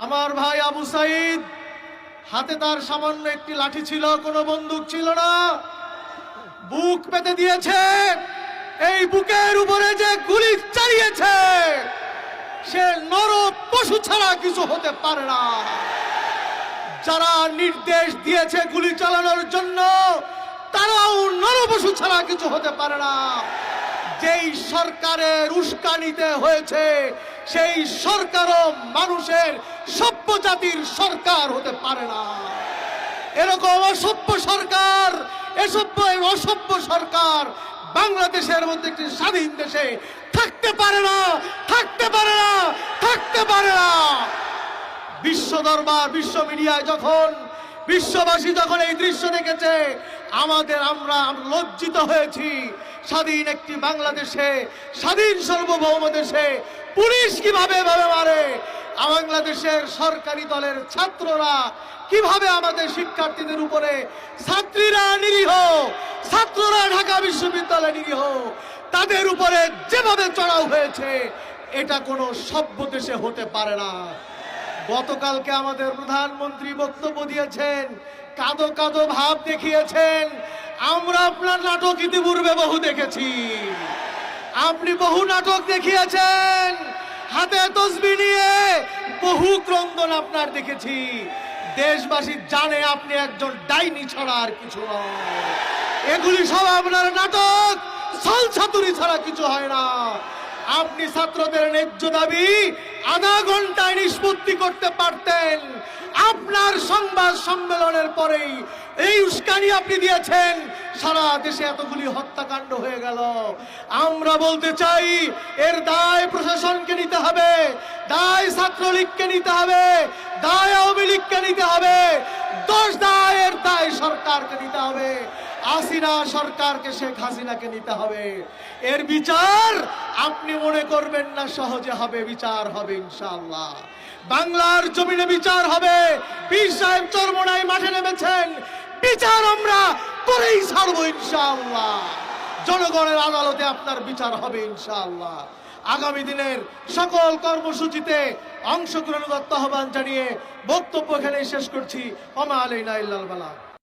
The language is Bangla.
আমার ভাই আবু সাইদ হাতে তার সামান্য একটি লাঠি ছিল, কোনো বন্দুক ছিল না। বুক পেতে দিয়েছে। এই বুকের উপরে যে গুলি চালিয়েছে সে নর পশু ছাড়া কিছু হতে পারে না। যারা নির্দেশ দিয়েছে গুলি চালানোর জন্য তারাও নর পশু ছাড়া কিছু হতে পারে না। যেই সরকারের উস্কানিতে হয়েছে সেই সরকারও মানুষের সভ্য জাতির সরকার হতে পারে না। এরকম অসভ্য সরকার, অসভ্য সরকার বাংলাদেশের মধ্যে একটি স্বাধীন দেশে থাকতে পারে না, থাকতে পারে না, থাকতে পারে না। বিশ্ব দরবার, বিশ্ব মিডিয়ায় যখন বিশ্ববাসী যখন এই দৃশ্য দেখেছে আমরা লজ্জিত হয়েছি। স্বাধীন একটি বাংলাদেশে, স্বাধীন সার্বভৌম দেশে পুলিশ কিভাবে মারে, বাংলাদেশের সরকারি দলের ছাত্ররা কিভাবে আমাদের শিক্ষার্থীদের উপরে, ছাত্রীরা নিরীহ, ছাত্ররা ঢাকা বিশ্ববিদ্যালয়ে নিরীহ, তাদের উপরে যেভাবে চড়াও হয়েছে এটা কোনো সভ্য দেশে হতে পারে না। গতকালকে আমাদের প্রধানমন্ত্রী বক্তব্য দিয়েছেন, কাঁদো কাঁদো ভাব দেখিয়েছেন। আমরা আপনার নাটক ইতিপূর্বে বহু দেখেছি, আপনি বহু নাটক দেখিয়েছেন, হাতে তসবিহ নিয়ে বহু ক্রন্দন আপনার দেখেছি। দেশবাসী জানে আপনি একজন ডাইনি ছাড়া আর কিছু নয়। এগুলি সব আপনার নাটক, ছলছাতুরি ছাড়া কিছু হয় না। আপনি ছাত্রদের ন্যায্য দাবি আধা ঘন্টায় নিষ্পত্তি করতে পারতেন। আপনার সংবাদ সম্মেলনের পরেই এই উস্কানি আপনি দিয়েছেন, সারা দেশে এতগুলি হত্যাকাণ্ড হয়ে গেল। আমরা বলতে চাই এর দায় প্রশাসনকে নিতে হবে, দায় ছাত্রলীগকে নিতে হবে, দায় আওয়ামী লীগকে নিতে হবে, দায়ের দায় সরকারকে নিতে হবে, হাসিনা সরকারকে, শেখ হাসিনাকে নিতে হবে। এর বিচার আপনি মনে করবেন না সহজে হবে, বিচার হবে ইনশাআল্লাহ। বাংলার জমিনে বিচার হবে। পীর সাহেব চরমোনাই মাঠে নেমেছেন, বিচার আমরা করেই ছাড়বো ইনশাআল্লাহ। জনগণের আদালতে আপনার বিচার হবে ইনশাআল্লাহ। আগামী দিনের সকল কর্মসূচিতে অংশগ্রহণ করতে আহ্বান জানিয়ে বক্তব্য এখানে শেষ করছি। ওমা আলাইনা ইল্লাল বালাগ।